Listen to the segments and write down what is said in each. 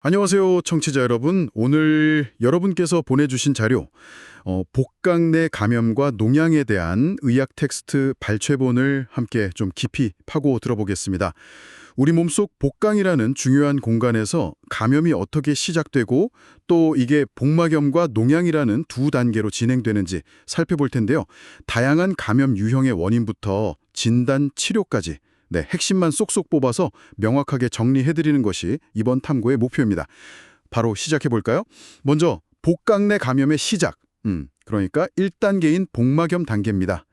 안녕하세요, 청취자 여러분. 오늘 여러분께서 보내주신 자료, 복강 내 감염과 농양에 대한 의학 텍스트 발췌본을 함께 좀 깊이 파고 들어보겠습니다. 우리 몸속 복강이라는 중요한 공간에서 감염이 어떻게 시작되고 또 이게 복막염과 농양이라는 두 단계로 진행되는지 살펴볼 텐데요. 다양한 감염 유형의 원인부터 진단, 치료까지 핵심만 쏙쏙 뽑아서 명확하게 정리해드리는 것이 이번 탐구의 목표입니다. 바로 시작해볼까요? 먼저 복강 내 감염의 시작, 그러니까 1단계인 복막염 단계입니다.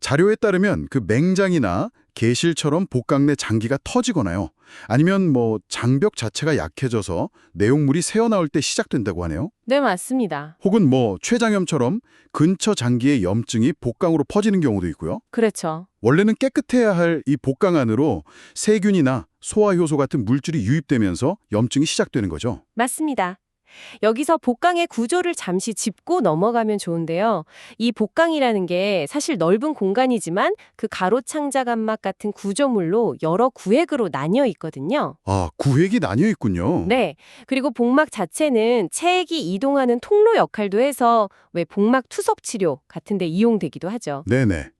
자료에 따르면 그 맹장이나 개실처럼 복강 내 장기가 터지거나요. 아니면 장벽 자체가 약해져서 내용물이 새어나올 때 시작된다고 하네요. 네, 맞습니다. 혹은 췌장염처럼 근처 장기의 염증이 복강으로 퍼지는 경우도 있고요. 그렇죠. 원래는 깨끗해야 할 이 복강 안으로 세균이나 소화효소 같은 물질이 유입되면서 염증이 시작되는 거죠. 맞습니다. 여기서 복강의 구조를 잠시 짚고 넘어가면 좋은데요. 이 복강이라는 게 사실 넓은 공간이지만 그 가로창자감막 같은 구조물로 여러 구획으로 나뉘어 있거든요. 아, 구획이 나뉘어 있군요. 네. 그리고 복막 자체는 체액이 이동하는 통로 역할도 해서 왜 복막 투석 치료 같은 데 이용되기도 하죠. 네네.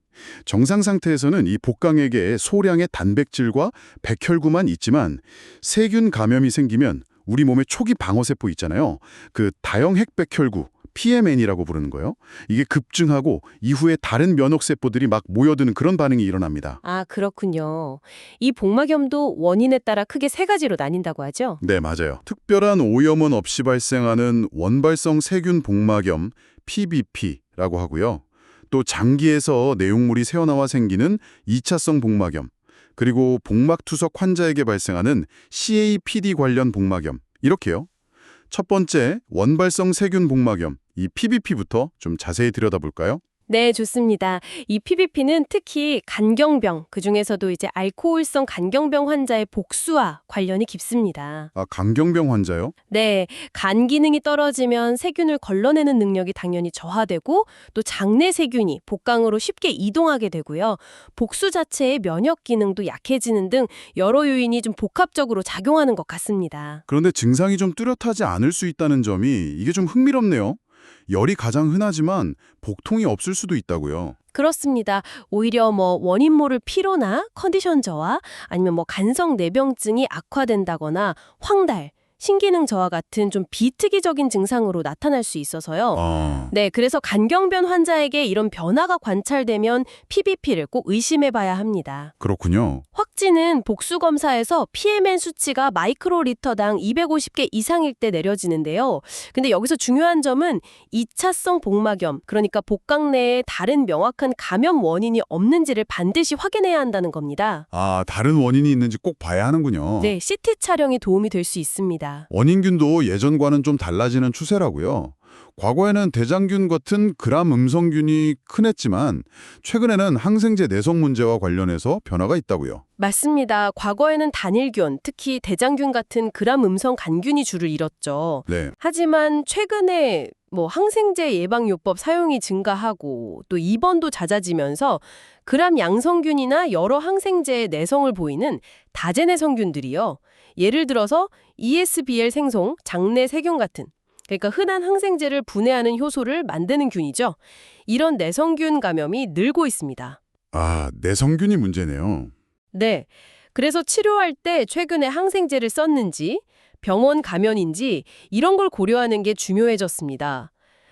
정상 상태에서는 이 복강에게 소량의 단백질과 백혈구만 있지만 세균 감염이 생기면 우리 몸의 초기 방어세포 있잖아요. 그 다형 핵백혈구, PMN이라고 부르는 거예요. 이게 급증하고 이후에 다른 면역세포들이 막 모여드는 그런 반응이 일어납니다. 아, 그렇군요. 이 복막염도 원인에 따라 크게 세 가지로 나뉜다고 하죠? 네, 맞아요. 특별한 오염원 없이 발생하는 원발성 세균 복막염, PBP라고 하고요. 또 장기에서 내용물이 새어나와 생기는 2차성 복막염, 그리고 복막투석 환자에게 발생하는 CAPD 관련 복막염, 이렇게요. 첫 번째, 원발성 세균 복막염, 이 PBP부터 좀 자세히 들여다볼까요? 네, 좋습니다. 이 PBP는 특히 간경병, 그중에서도 이제 알코올성 간경병 환자의 복수와 관련이 깊습니다. 아, 강경병 환자요? 네, 간 기능이 떨어지면 세균을 걸러내는 능력이 당연히 저하되고 또 장내 세균이 복강으로 쉽게 이동하게 되고요. 복수 자체의 면역 기능도 약해지는 등 여러 요인이 좀 복합적으로 작용하는 것 같습니다. 그런데 증상이 좀 뚜렷하지 않을 수 있다는 점이 이게 좀 흥미롭네요. 열이 가장 흔하지만 복통이 없을 수도 있다고요. 그렇습니다. 오히려 원인 모를 피로나 컨디션 저하, 아니면 간성 내병증이 악화된다거나 황달, 신기능 저하 같은 좀 비특이적인 증상으로 나타날 수 있어서요. 아, 네, 그래서 간경변 환자에게 이런 변화가 관찰되면 PBP를 꼭 의심해봐야 합니다. 그렇군요. 확진은 복수 검사에서 PMN 수치가 마이크로리터당 250개 이상일 때 내려지는데요. 근데 여기서 중요한 점은 2차성 복막염, 그러니까 복강 내에 다른 명확한 감염 원인이 없는지를 반드시 확인해야 한다는 겁니다. 아, 다른 원인이 있는지 꼭 봐야 하는군요. 네, CT 촬영이 도움이 될 수 있습니다. 원인균도 예전과는 좀 달라지는 추세라고요. 과거에는 대장균 같은 gram 음성균이 흔했지만 최근에는 항생제 내성 문제와 관련해서 변화가 있다고요. 맞습니다. 과거에는 단일균, 특히 대장균 같은 그람 음성 간균이 주를 이뤘죠. 네. 하지만 최근에 항생제 예방요법 사용이 증가하고 또 입원도 잦아지면서 그람 양성균이나 여러 항생제의 내성을 보이는 다제내성균들이요. 예를 들어서 ESBL 생성, 장내 세균 같은, 그러니까 흔한 항생제를 분해하는 효소를 만드는 균이죠. 이런 내성균 감염이 늘고 있습니다. 아, 내성균이 문제네요. 네. 그래서 치료할 때 최근에 항생제를 썼는지, 병원 감염인지 이런 걸 고려하는 게 중요해졌습니다.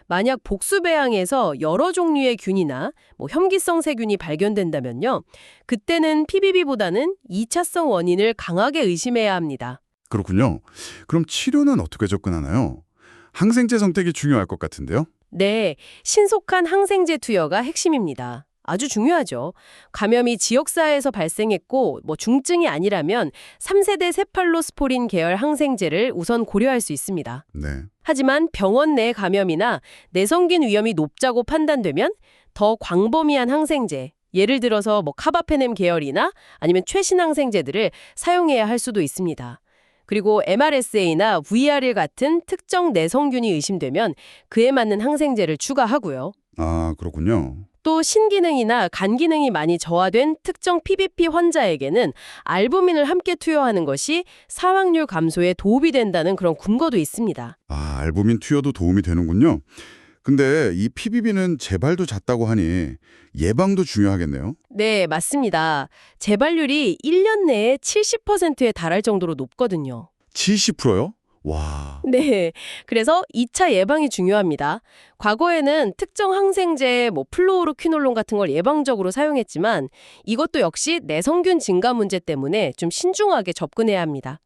만약 복수배양에서 여러 종류의 균이나 혐기성 세균이 발견된다면요. 그때는 PBB보다는 2차성 원인을 강하게 의심해야 합니다. 그렇군요. 그럼 치료는 어떻게 접근하나요? 항생제 선택이 중요할 것 같은데요. 네, 신속한 항생제 투여가 핵심입니다. 아주 중요하죠. 감염이 지역사회에서 발생했고 중증이 아니라면 3세대 세팔로스포린 계열 항생제를 우선 고려할 수 있습니다. 네. 하지만 병원 내 감염이나 내성균 위험이 높다고 판단되면 더 광범위한 항생제, 예를 들어서 카바페넴 계열이나 아니면 최신 항생제들을 사용해야 할 수도 있습니다. 그리고 MRSA나 VRL 같은 특정 내성균이 의심되면 그에 맞는 항생제를 추가하고요. 아, 그렇군요. 또 신기능이나 간 기능이 많이 저하된 특정 PBP 환자에게는 알부민을 함께 투여하는 것이 사망률 감소에 도움이 된다는 그런 근거도 있습니다. 아, 알부민 투여도 도움이 되는군요. 근데 이 PBB는 재발도 잦다고 하니 예방도 중요하겠네요. 네, 맞습니다. 재발률이 1년 내에 70%에 달할 정도로 높거든요. 70%요? 와, 네, 그래서 2차 예방이 중요합니다. 과거에는 특정 항생제, 플로우로퀴놀론 같은 걸 예방적으로 사용했지만 이것도 역시 내성균 증가 문제 때문에 좀 신중하게 접근해야 합니다.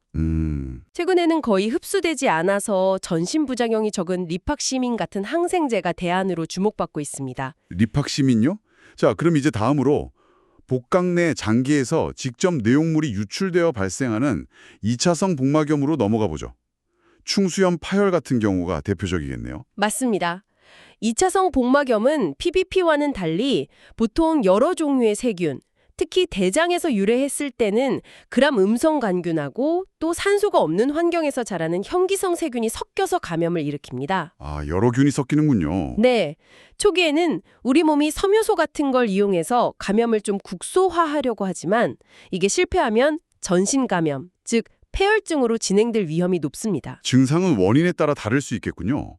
최근에는 거의 흡수되지 않아서 전신 부작용이 적은 리팍시민 같은 항생제가 대안으로 주목받고 있습니다. 리팍시민요? 자, 그럼 이제 다음으로 복강 내 장기에서 직접 내용물이 유출되어 발생하는 2차성 복막염으로 넘어가 보죠. 충수염 파열 같은 경우가 대표적이겠네요. 맞습니다. 2차성 복막염은 PBP와는 달리 보통 여러 종류의 세균, 특히 대장에서 유래했을 때는 gram 음성 간균하고 또 산소가 없는 환경에서 자라는 현기성 세균이 섞여서 감염을 일으킵니다. 아, 여러 균이 섞이는군요. 네, 초기에는 우리 몸이 섬유소 같은 걸 이용해서 감염을 좀 국소화하려고 하지만 이게 실패하면 전신 감염, 즉 폐혈증으로 진행될 위험이 높습니다. 증상은 원인에 따라 다를 수 있겠군요.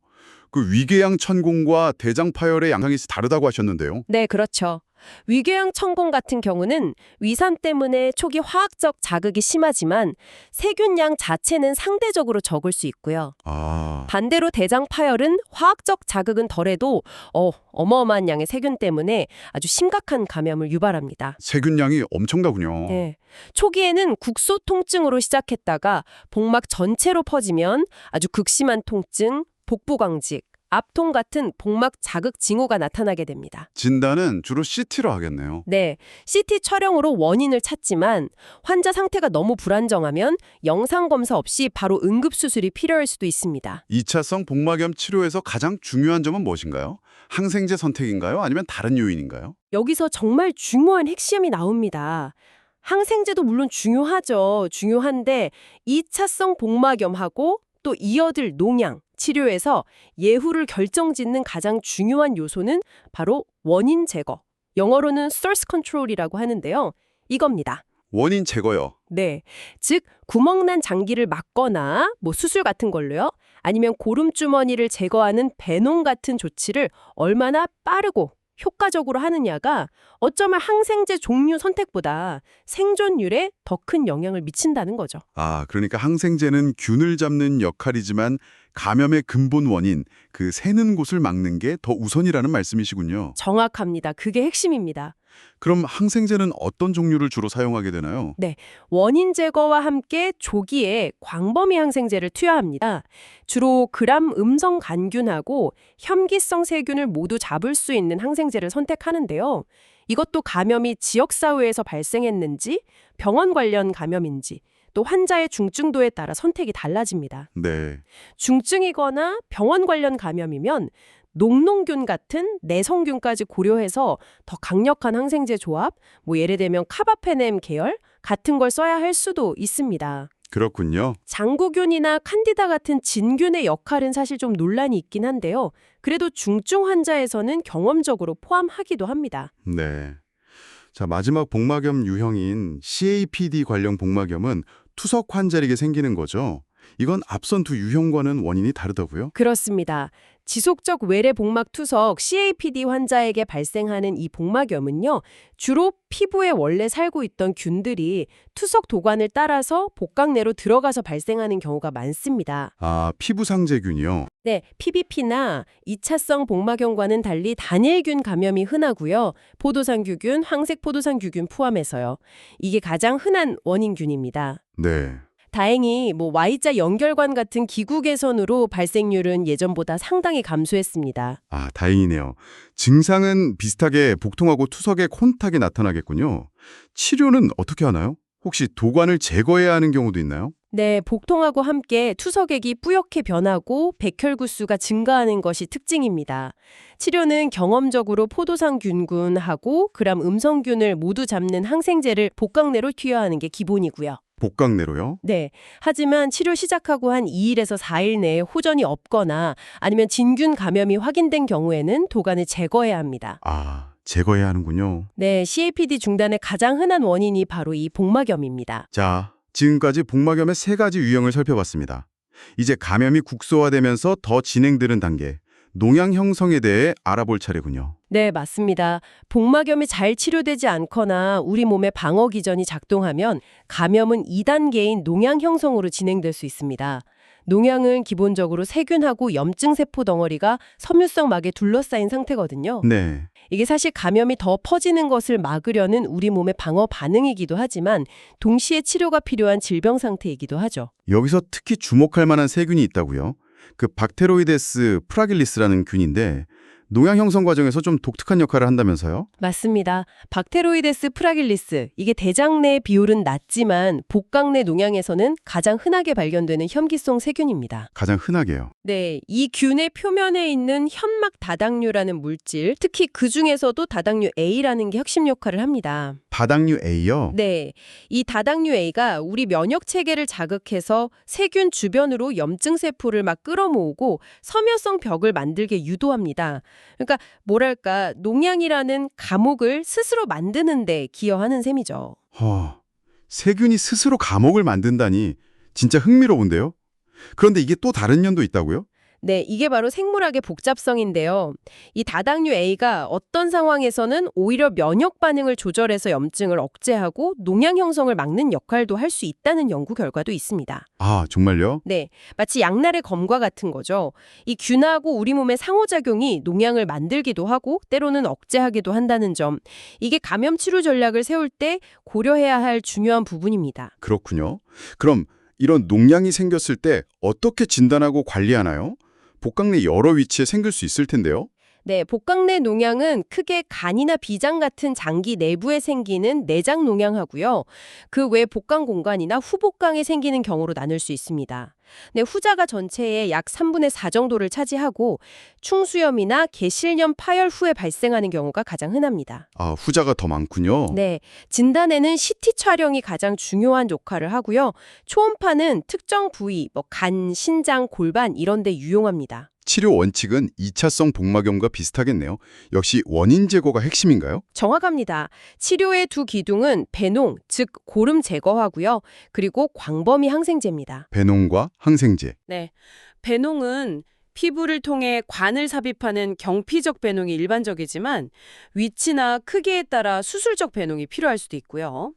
그 위궤양 천공과 대장 파열의 양상이 다르다고 하셨는데요. 네, 그렇죠. 위궤양 천공 같은 경우는 위산 때문에 초기 화학적 자극이 심하지만 세균량 자체는 상대적으로 적을 수 있고요. 아, 반대로 대장 파열은 화학적 자극은 덜해도 어마어마한 양의 세균 때문에 아주 심각한 감염을 유발합니다. 세균량이 엄청나군요. 네. 초기에는 국소 통증으로 시작했다가 복막 전체로 퍼지면 아주 극심한 통증, 복부 광직, 압통 같은 복막 자극 징후가 나타나게 됩니다. 진단은 주로 CT로 하겠네요. 네, CT 촬영으로 원인을 찾지만 환자 상태가 너무 불안정하면 영상 검사 없이 바로 응급수술이 필요할 수도 있습니다. 2차성 복막염 치료에서 가장 중요한 점은 무엇인가요? 항생제 선택인가요? 아니면 다른 요인인가요? 여기서 정말 중요한 핵심이 나옵니다. 항생제도 물론 중요하죠. 중요한데 2차성 복막염하고 또 이어들 농양, 치료에서 예후를 결정짓는 가장 중요한 요소는 바로 원인 제거. 영어로는 source control이라고 하는데요. 이겁니다. 원인 제거요. 네, 즉 구멍난 장기를 막거나 수술 같은 걸로요. 아니면 고름주머니를 제거하는 배농 같은 조치를 얼마나 빠르고 효과적으로 하느냐가 어쩌면 항생제 종류 선택보다 생존율에 더 큰 영향을 미친다는 거죠. 아, 그러니까 항생제는 균을 잡는 역할이지만 감염의 근본 원인, 그 새는 곳을 막는 게 더 우선이라는 말씀이시군요. 정확합니다. 그게 핵심입니다. 그럼 항생제는 어떤 종류를 주로 사용하게 되나요? 원인 제거와 함께 조기에 광범위 항생제를 투여합니다. 주로 gram 음성 간균하고 현기성 세균을 모두 잡을 수 있는 항생제를 선택하는데요. 이것도 감염이 지역사회에서 발생했는지, 병원 관련 감염인지, 또 환자의 중증도에 따라 선택이 달라집니다. 네. 중증이거나 병원 관련 감염이면 녹농균 같은 내성균까지 고려해서 더 강력한 항생제 조합, 예를 들면 카바페넴 계열 같은 걸 써야 할 수도 있습니다. 그렇군요. 장구균이나 칸디다 같은 진균의 역할은 사실 좀 논란이 있긴 한데요. 그래도 중증 환자에서는 경험적으로 포함하기도 합니다. 네. 자, 마지막 복막염 유형인 CAPD 관련 복막염은 투석 환자에게 생기는 거죠. 이건 앞선 두 유형과는 원인이 다르다고요? 그렇습니다. 지속적 외래 복막 투석 CAPD 환자에게 발생하는 이 복막염은요. 주로 피부에 원래 살고 있던 균들이 투석 도관을 따라서 복강 내로 들어가서 발생하는 경우가 많습니다. 아, 피부상재균이요? 네, PBP나 2차성 복막염과는 달리 단일균 감염이 흔하고요. 포도상규균, 황색포도상규균 포함해서요. 이게 가장 흔한 원인균입니다. 네. 다행히 Y자 연결관 같은 기구 개선으로 발생률은 예전보다 상당히 감소했습니다. 아, 다행이네요. 증상은 비슷하게 복통하고 투석에 콘탁이 나타나겠군요. 치료는 어떻게 하나요? 혹시 도관을 제거해야 하는 경우도 있나요? 네, 복통하고 함께 투석액이 뿌옇게 변하고 백혈구수가 증가하는 것이 특징입니다. 치료는 경험적으로 포도상균군하고 gram 음성균을 모두 잡는 항생제를 복강 내로 투여하는 게 기본이고요. 복강내로요? 네. 하지만 치료 시작하고 한 2일에서 4일 내에 호전이 없거나 아니면 진균 감염이 확인된 경우에는 도관을 제거해야 합니다. 아, 제거해야 하는군요. 네, CAPD 중단의 가장 흔한 원인이 바로 이 복막염입니다. 자, 지금까지 복막염의 3가지 유형을 살펴봤습니다. 이제 감염이 국소화되면서 더 진행되는 단계, 농양 형성에 대해 알아볼 차례군요. 네, 맞습니다. 복막염이 잘 치료되지 않거나 우리 몸의 방어 기전이 작동하면 감염은 2단계인 농양 형성으로 진행될 수 있습니다. 농양은 기본적으로 세균하고 염증 세포 덩어리가 섬유성 막에 둘러싸인 상태거든요. 네, 이게 사실 감염이 더 퍼지는 것을 막으려는 우리 몸의 방어 반응이기도 하지만 동시에 치료가 필요한 질병 상태이기도 하죠. 여기서 특히 주목할 만한 세균이 있다고요. 그 박테로이데스 프라길리스라는 균인데 농양 형성 과정에서 좀 독특한 역할을 한다면서요? 맞습니다. 박테로이데스 프라길리스, 이게 대장 내 비율은 낮지만 복강 내 농양에서는 가장 흔하게 발견되는 혐기성 세균입니다. 가장 흔하게요. 네, 이 균의 표면에 있는 현막 다당류라는 물질, 특히 그 중에서도 다당류 A라는 게 핵심 역할을 합니다. 다당류 A요? 네, 이 다당류 A가 우리 면역 체계를 자극해서 세균 주변으로 염증 세포를 막 끌어모으고 섬유성 벽을 만들게 유도합니다. 그러니까 뭐랄까 농양이라는 감옥을 스스로 만드는 데 기여하는 셈이죠. 세균이 스스로 감옥을 만든다니 진짜 흥미로운데요? 그런데 이게 또 다른 면도 있다고요? 네, 이게 바로 생물학의 복잡성인데요. 이 다당류 A가 어떤 상황에서는 오히려 면역 반응을 조절해서 염증을 억제하고 농양 형성을 막는 역할도 할 수 있다는 연구 결과도 있습니다. 아, 정말요? 네, 마치 양날의 검과 같은 거죠. 이 균하고 우리 몸의 상호작용이 농양을 만들기도 하고 때로는 억제하기도 한다는 점. 이게 감염 치료 전략을 세울 때 고려해야 할 중요한 부분입니다. 그렇군요. 그럼 이런 농양이 생겼을 때 어떻게 진단하고 관리하나요? 복강 내 여러 위치에 생길 수 있을 텐데요. 네, 복강 내 농양은 크게 간이나 비장 같은 장기 내부에 생기는 내장 농양하고요. 그 외 복강 공간이나 후복강에 생기는 경우로 나눌 수 있습니다. 네, 후자가 전체의 약 3분의 4 정도를 차지하고 충수염이나 개실염 파열 후에 발생하는 경우가 가장 흔합니다. 아, 후자가 더 많군요. 네, 진단에는 CT 촬영이 가장 중요한 역할을 하고요. 초음파는 특정 부위, 간, 신장, 골반 이런 데 유용합니다. 치료 원칙은 2차성 복막염과 비슷하겠네요. 역시 원인 제거가 핵심인가요? 정확합니다. 치료의 두 기둥은 배농, 즉 고름 제거하고요. 그리고 광범위 항생제입니다. 배농과 항생제. 네, 배농은 피부를 통해 관을 삽입하는 경피적 배농이 일반적이지만 위치나 크기에 따라 수술적 배농이 필요할 수도 있고요.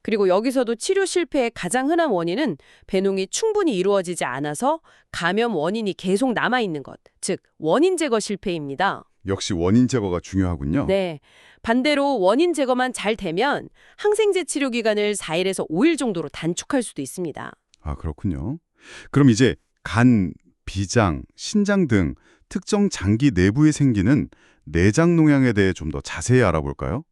그리고 여기서도 치료 실패의 가장 흔한 원인은 배농이 충분히 이루어지지 않아서 감염 원인이 계속 남아있는 것, 즉 원인 제거 실패입니다. 역시 원인 제거가 중요하군요. 네, 반대로 원인 제거만 잘 되면 항생제 치료 기간을 4일에서 5일 정도로 단축할 수도 있습니다. 아, 그렇군요. 그럼 이제 간, 비장, 신장 등 특정 장기 내부에 생기는 내장 농양에 대해 좀 더 자세히 알아볼까요?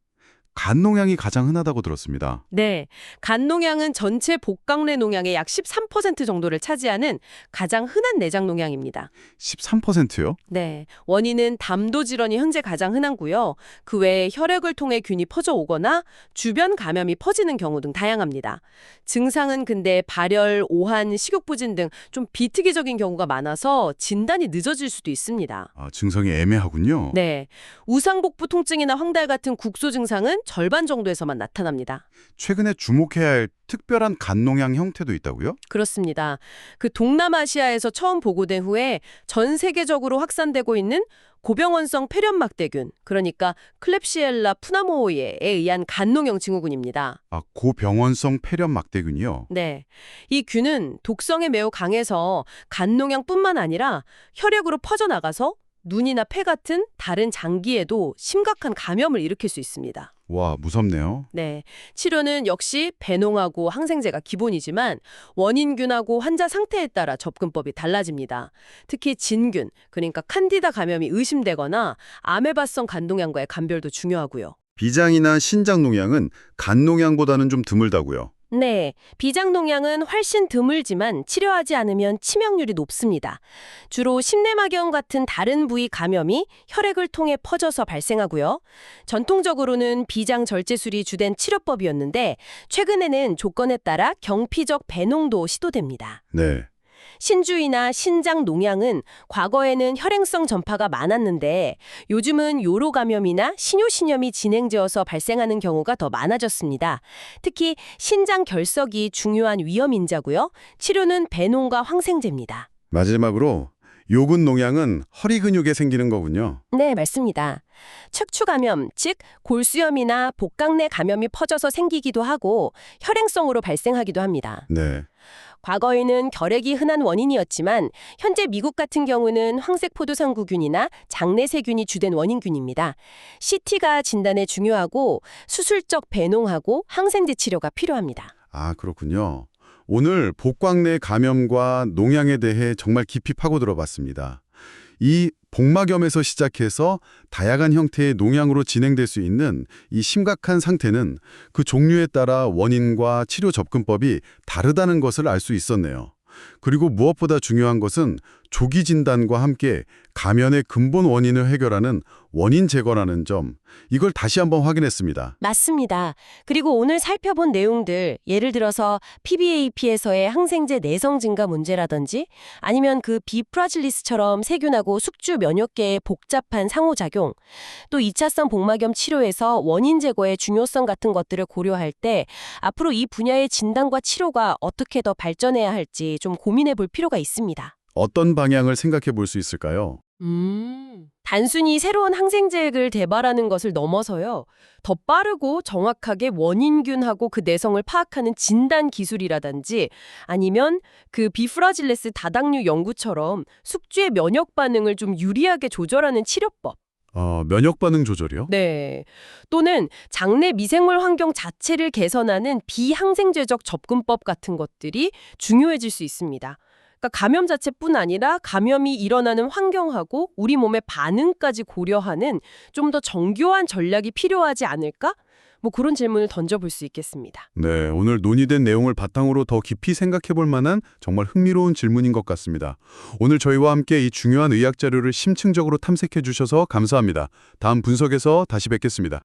간 농양이 가장 흔하다고 들었습니다. 네, 간 농양은 전체 복강 내 농양의 약 13% 정도를 차지하는 가장 흔한 내장 농양입니다. 13%요? 네, 원인은 담도 질환이 현재 가장 흔하고요. 그 외에 혈액을 통해 균이 퍼져 오거나 주변 감염이 퍼지는 경우 등 다양합니다. 증상은 근데 발열, 오한, 식욕부진 등 좀 비특이적인 경우가 많아서 진단이 늦어질 수도 있습니다. 아, 증상이 애매하군요. 네, 우상복부 통증이나 황달 같은 국소 증상은 절반 정도에서만 나타납니다. 최근에 주목해야 할 특별한 간 농양 형태도 있다고요? 그렇습니다. 그 동남아시아에서 처음 보고된 후에 전 세계적으로 확산되고 있는 고병원성 폐렴막대균, 그러니까 클렙시엘라 푸나모이에 의한 간농형 증후군입니다. 아, 고병원성 폐렴 막대균이요? 네, 이 균은 독성에 매우 강해서 간농양뿐만 아니라 혈액으로 퍼져나가서 눈이나 폐 같은 다른 장기에도 심각한 감염을 일으킬 수 있습니다. 와, 무섭네요. 네, 치료는 역시 배농하고 항생제가 기본이지만 원인균하고 환자 상태에 따라 접근법이 달라집니다. 특히 진균, 그러니까 칸디다 감염이 의심되거나 아메바성 간농양과의 감별도 중요하고요. 비장이나 신장 농양은 간 농양보다는 좀 드물다고요. 네, 비장농양은 훨씬 드물지만 치료하지 않으면 치명률이 높습니다. 주로 심내막염 같은 다른 부위 감염이 혈액을 통해 퍼져서 발생하고요. 전통적으로는 비장 절제술이 주된 치료법이었는데 최근에는 조건에 따라 경피적 배농도 시도됩니다. 네. 신주이나 신장 농양은 과거에는 혈행성 전파가 많았는데 요즘은 요로 감염이나 신효신염이 진행되어서 발생하는 경우가 더 많아졌습니다. 특히 신장 결석이 중요한 위험 인자고요. 치료는 배농과 황생제입니다. 마지막으로 요근 농양은 허리 근육에 생기는 거군요. 네, 맞습니다. 척추 감염, 즉 골수염이나 복강내 감염이 퍼져서 생기기도 하고 혈행성으로 발생하기도 합니다. 네. 과거에는 결핵이 흔한 원인이었지만 현재 미국 같은 경우는 황색포도상구균이나 장내세균이 주된 원인균입니다. CT가 진단에 중요하고 수술적 배농하고 항생제 치료가 필요합니다. 아, 그렇군요. 오늘 복강내 감염과 농양에 대해 정말 깊이 파고 들어봤습니다. 이 복막염에서 시작해서 다양한 형태의 농양으로 진행될 수 있는 이 심각한 상태는 그 종류에 따라 원인과 치료 접근법이 다르다는 것을 알 수 있었네요. 그리고 무엇보다 중요한 것은 조기 진단과 함께 감염의 근본 원인을 해결하는 원인 제거라는 점, 이걸 다시 한번 확인했습니다. 맞습니다. 그리고 오늘 살펴본 내용들, 예를 들어서 PBAP에서의 항생제 내성 증가 문제라든지 아니면 그 비프라질리스처럼 세균하고 숙주 면역계의 복잡한 상호작용, 또 2차성 복막염 치료에서 원인 제거의 중요성 같은 것들을 고려할 때 앞으로 이 분야의 진단과 치료가 어떻게 더 발전해야 할지 좀 고민해 볼 필요가 있습니다. 어떤 방향을 생각해 볼 수 있을까요? 단순히 새로운 항생제를 개발하는 것을 넘어서요. 더 빠르고 정확하게 원인균하고 그 내성을 파악하는 진단 기술이라든지 아니면 그 비프라질레스 다당류 연구처럼 숙주의 면역 반응을 좀 유리하게 조절하는 치료법. 면역 반응 조절이요? 네. 또는 장내 미생물 환경 자체를 개선하는 비항생제적 접근법 같은 것들이 중요해질 수 있습니다. 그러니까 감염 자체뿐 아니라 감염이 일어나는 환경하고 우리 몸의 반응까지 고려하는 좀 더 정교한 전략이 필요하지 않을까? 뭐 그런 질문을 던져볼 수 있겠습니다. 네, 오늘 논의된 내용을 바탕으로 더 깊이 생각해 볼 만한 정말 흥미로운 질문인 것 같습니다. 오늘 저희와 함께 이 중요한 의학 자료를 심층적으로 탐색해 주셔서 감사합니다. 다음 분석에서 다시 뵙겠습니다.